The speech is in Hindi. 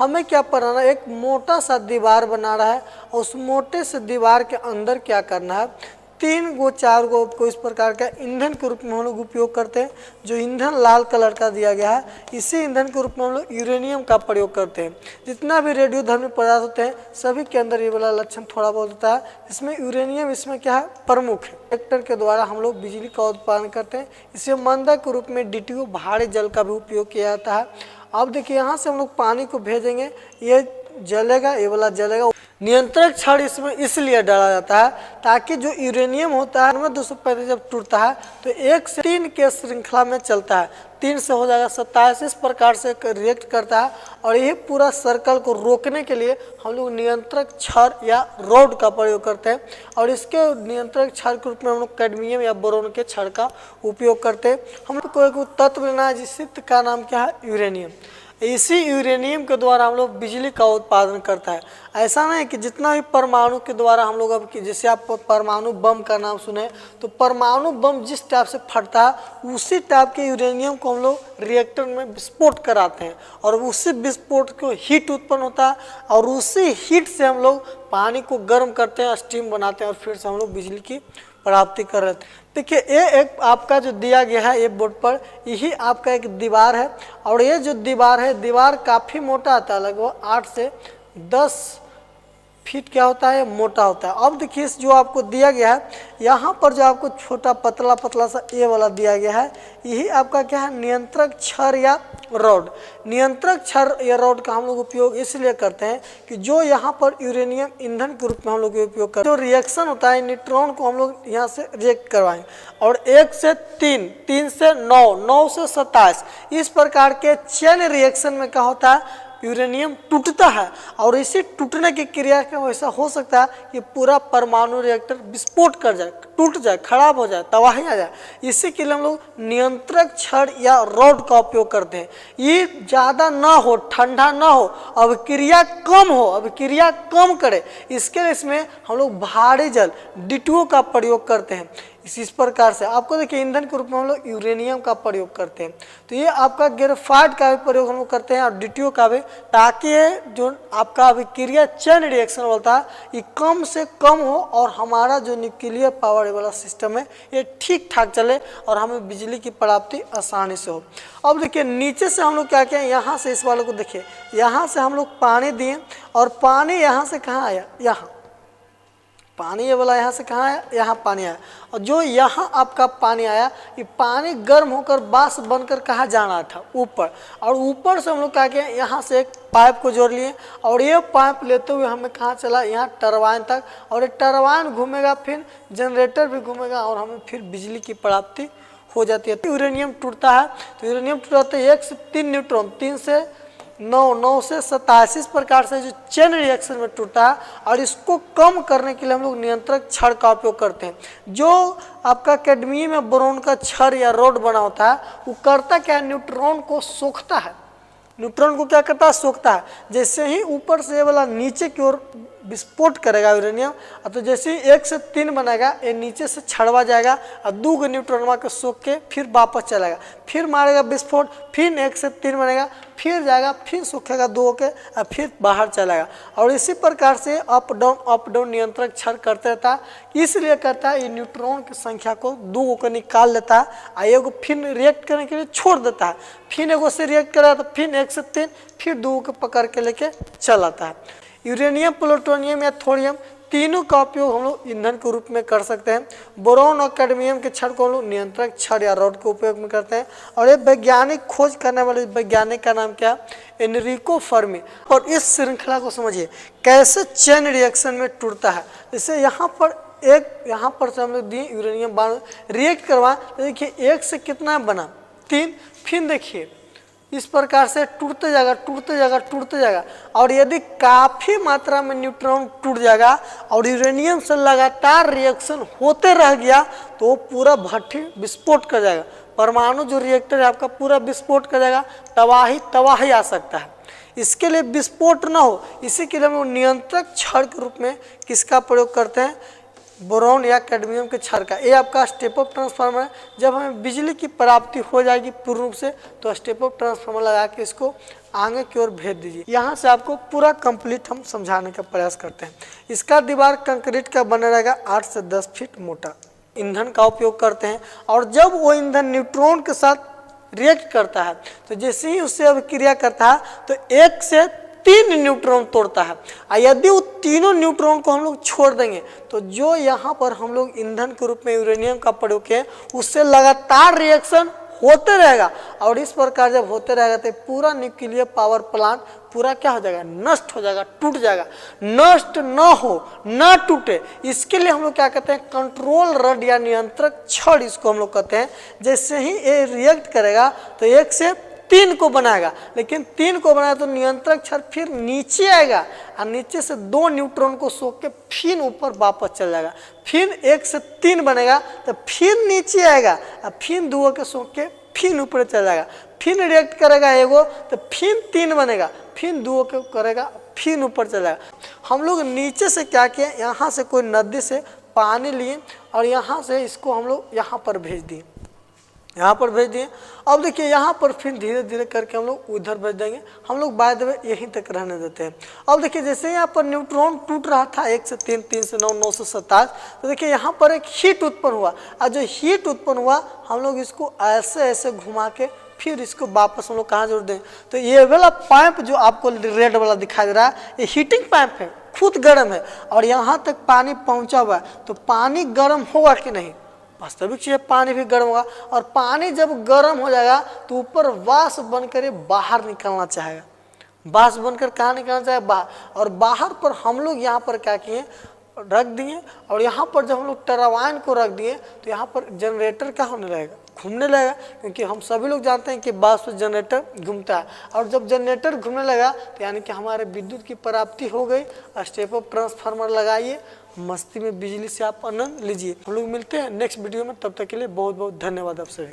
हमें क्या बनाना है, एक मोटा सा दीवार बना रहा है और उस मोटे से दीवार के अंदर क्या करना है, 3 गो 4 गो को इस प्रकार का ईंधन के रूप में हम लोग उपयोग करते हैं। जो ईंधन लाल कलर का दिया गया है, इसी ईंधन के रूप में हम लोग यूरेनियम का प्रयोग करते हैं। जितना भी रेडियोधर्मी पदार्थ होते हैं सभी के अंदर ये वाला लक्षण थोड़ा बहुत होता है। इसमें यूरेनियम इसमें क्या है, प्रमुख है। रिएक्टर के द्वारा हम लोग बिजली का उत्पादन करते हैं। इसे मंदक के रूप में DTO भारी जल का भी उपयोग किया जाता है। अब देखिए यहाँ से हम लोग पानी को भेजेंगे, ये जलेगा, ये वाला जलेगा। नियंत्रक छड़ इसमें इसलिए डाला जाता है ताकि जो यूरेनियम होता है उसमें 235 जब टूटता है तो 1 से 3 के श्रृंखला में चलता है, 3 से हो जाएगा 27। इस प्रकार से रिएक्ट करता है और यही पूरा सर्कल को रोकने के लिए हम लोग नियंत्रक छड़ या रॉड का प्रयोग करते हैं। और इसके नियंत्रक छड़ के रूप में हम लोग कैडमियम या बोरोन के छड़ का उपयोग करते हैं। हम लोग को एक तत्व लेना है जिसका नाम क्या है, यूरेनियम। इसी यूरेनियम के द्वारा हम लोग बिजली का उत्पादन करता है। ऐसा नहीं कि जितना भी परमाणु के द्वारा हम लोग, अब जैसे आप परमाणु बम का नाम सुने तो परमाणु बम जिस टाइप से फटता है उसी टाइप के यूरेनियम को हम लोग रिएक्टर में विस्फोट कराते हैं और उसी विस्फोट को हीट उत्पन्न होता है और उसी हीट से हम लोग पानी को गर्म करते हैं, स्टीम बनाते हैं और फिर से हम लोग बिजली की प्राप्ति कर रहे थे। देखिए ये एक आपका जो दिया गया है ये बोर्ड पर, यही आपका एक दीवार है और ये जो दीवार है, दीवार काफ़ी मोटा आता है, लगभग 8 से 10 फीट क्या होता है, मोटा होता है। अब देखिए जो आपको दिया गया है यहाँ पर जो आपको छोटा पतला पतला सा ये वाला दिया गया है, यही आपका क्या है, नियंत्रक छड़ या रॉड। नियंत्रक छड़ या रॉड का हम लोग उपयोग इसलिए करते हैं कि जो यहाँ पर यूरेनियम ईंधन के रूप में हम लोग उपयोग करते हैं, जो रिएक्शन होता है न्यूट्रॉन को हम लोग यहाँ से रिएक्ट करवाएंगे और 1 से 3, 3 से 9, 9 से 27 इस प्रकार के चेन रिएक्शन में क्या होता है, यूरेनियम टूटता है और इसी टूटने की क्रिया का वैसा हो सकता है कि पूरा परमाणु रिएक्टर विस्फोट कर जाए, टूट जाए, खराब हो जाए, तबाही आ जाए। इसी के लिए हम लोग नियंत्रक छड़ या रॉड का उपयोग करते हैं। ये ज़्यादा ना हो, ठंडा ना हो, अभिक्रिया कम हो, अभिक्रिया कम करे, इसके लिए इसमें हम लोग भारी जल DTO का प्रयोग करते हैं। इस प्रकार से आपको देखिए ईंधन के रूप में हम लोग यूरेनियम का प्रयोग करते हैं। तो ये आपका ग्रेफाइट का भी प्रयोग हम लोग करते हैं और DTO का भी, ताकि ये जो आपका अभिक्रिया चेन रिएक्शन होता है ये कम से कम हो और हमारा जो न्यूक्लियर पावर वाला सिस्टम है ये ठीक ठाक चले और हमें बिजली की प्राप्ति आसानी से हो। अब देखिए नीचे से हम लोग क्या किया, यहाँ से इस वाले को देखिए, यहाँ से हम लोग पानी दिए और पानी यहाँ से कहाँ आया, यहाँ पानी ये वाला यहाँ से कहाँ आया, यहाँ पानी आया और जो यहाँ आपका पानी आया ये पानी गर्म होकर वाष्प बनकर कहाँ जाना था, ऊपर। और ऊपर से हम लोग क्या किए, यहाँ से एक पाइप को जोड़ लिए और ये पाइप लेते हुए हमें कहाँ चला, यहाँ टरबाइन तक, और ये टरबाइन घूमेगा, फिर जनरेटर भी घूमेगा और हमें फिर बिजली की प्राप्ति हो जाती है। यूरेनियम टूटता है तो यूरेनियम टूटता है 1 से 3 न्यूट्रॉन, 3 से 9, 9 से 27 इस प्रकार से जो चेन रिएक्शन में टूटा है और इसको कम करने के लिए हम लोग नियंत्रक छड़ का उपयोग करते हैं। जो आपका कैडमियम या बोरोन का छड़ या रॉड बना होता है वो करता क्या है, न्यूट्रॉन को सोखता है। न्यूट्रॉन को क्या करता है, सोखता है। जैसे ही ऊपर से ये वाला नीचे की ओर विस्फोट करेगा यूरेनियम, तो जैसे ही 1 से 3 बनेगा ये नीचे से छड़वा जाएगा और 2 गो न्यूट्रॉन के सोख के फिर वापस चलेगा, फिर मारेगा विस्फोट, फिर 1 से 3 बनेगा, फिर जाएगा, फिर सूखेगा 2 के और फिर बाहर चलेगा। और इसी प्रकार से अप डाउन नियंत्रक छड़ करते रहता है। इसलिए करता है ये न्यूट्रॉन की संख्या को 2 को निकाल लेता है और एगो फिर रिएक्ट करने के लिए छोड़ देता है, फिर एगो से रिएक्ट करा तो फिर 1 से 3, फिर 2 को पकड़ के लेके चल आता है। यूरेनियम, प्लूटोनियम या थोरियम तीनों का उपयोग हम लोग ईंधन के रूप में कर सकते हैं। बोरोन और कैडमियम के छड़ को हम लोग नियंत्रक छड़ या रॉड के उपयोग में करते हैं। और ये वैज्ञानिक खोज करने वाले वैज्ञानिक का नाम क्या है, एनरिको फर्मी। और इस श्रृंखला को समझिए कैसे चेन रिएक्शन में टूटता है। जैसे यहाँ पर से हम लोग दिए यूरेनियम रिएक्ट करवा, तो देखिए 1 से कितना बना, 3, फिर देखिए इस प्रकार से टूटते जाएगा, टूटते जाएगा, टूटते जाएगा। और यदि काफ़ी मात्रा में न्यूट्रॉन टूट जाएगा और यूरेनियम से लगातार रिएक्शन होते रह गया तो वो पूरा भट्टी विस्फोट कर जाएगा। परमाणु जो रिएक्टर है आपका पूरा विस्फोट कर जाएगा, तबाही आ सकता है। इसके लिए विस्फोट ना हो, इसी के लिए हम नियंत्रक छड़ के रूप में किसका प्रयोग करते हैं, बोरॉन या कैडमियम के क्षार का। ये आपका स्टेप अप ट्रांसफार्मर है। जब हमें बिजली की प्राप्ति हो जाएगी पूर्ण रूप से तो स्टेप अप ट्रांसफार्मर लगा के इसको आगे की ओर भेज दीजिए। यहाँ से आपको पूरा कंप्लीट हम समझाने का प्रयास करते हैं। इसका दीवार कंक्रीट का बना रहेगा 8 से 10 फीट मोटा। ईंधन का उपयोग करते हैं और जब वो ईंधन न्यूट्रॉन के साथ रिएक्ट करता है तो जैसे ही उससे अभिक्रिया करता है तो 1 से 3 न्यूट्रॉन तोड़ता है। और यदि वो तीनों न्यूट्रॉन को हम लोग छोड़ देंगे तो जो यहाँ पर हम लोग ईंधन के रूप में यूरेनियम का प्रयोग किए उससे लगातार रिएक्शन होते रहेगा। और इस प्रकार जब होते रहेगा तो पूरा न्यूक्लियर पावर प्लांट पूरा क्या हो जाएगा, नष्ट हो जाएगा, टूट जाएगा। नष्ट न हो, न टूटे, इसके लिए हम लोग क्या कहते हैं, कंट्रोल रड या नियंत्रक छड़ इसको हम लोग कहते हैं। जैसे ही ये रिएक्ट करेगा तो 1 से 3 को बनाएगा, लेकिन 3 को बनाया तो नियंत्रक छड़ फिर नीचे आएगा और नीचे से 2 न्यूट्रॉन को सोख के फिर ऊपर वापस चल जाएगा। फिर 1 से 3 बनेगा तो फिर नीचे आएगा और फिर 2 के सोख के फिर ऊपर चल जाएगा। फिर रिएक्ट करेगा एगो तो फिर 3 बनेगा, फिर 2 के करेगा, फिर ऊपर चल जाएगा। हम लोग नीचे से क्या किए, यहाँ से कोई नदी से पानी लिए और यहाँ से इसको हम लोग यहाँ पर भेज दिए, यहाँ पर भेज दिए। अब देखिए यहाँ पर फिर धीरे धीरे करके हम लोग उधर भेज देंगे। हम लोग बाय द वे यहीं तक रहने देते हैं। अब देखिए जैसे यहाँ पर न्यूट्रॉन टूट रहा था 1 से 3, 3 से 9, 9 से 27, तो देखिए यहाँ पर एक हीट उत्पन्न हुआ और जो हीट उत्पन्न हुआ हम लोग इसको ऐसे ऐसे घुमा के फिर इसको वापस हम लोग कहाँ जोड़ दें। तो ये वाला पाइप जो आपको रेड वाला दिखाई दे रहा है ये हीटिंग पाइप है, खुद गर्म है और यहाँ तक पानी पहुँचा हुआ है। तो पानी गर्म होगा कि नहीं, वास्तविक चीज पानी भी गर्म होगा और पानी जब गर्म हो जाएगा तो ऊपर वाष्प बनकर बाहर निकलना चाहेगा। वाष्प बनकर कहाँ निकलना चाहेगा, बाहर। और बाहर पर हम लोग यहाँ पर क्या किए, रख दिए और यहाँ पर जब हम लोग टरबाइन को रख दिए तो यहाँ पर जनरेटर क्या होने लगेगा, घूमने लगेगा। क्योंकि हम सभी लोग जानते हैं कि वाष्प जनरेटर घूमता है और जब जनरेटर घूमने लगा तो यानी कि हमारे विद्युत की प्राप्ति हो गई। स्टेप अप ट्रांसफार्मर लगाइए, मस्ती में बिजली से आप आनंद लीजिए। हम लोग मिलते हैं नेक्स्ट वीडियो में, तब तक के लिए बहुत बहुत धन्यवाद आप सभी।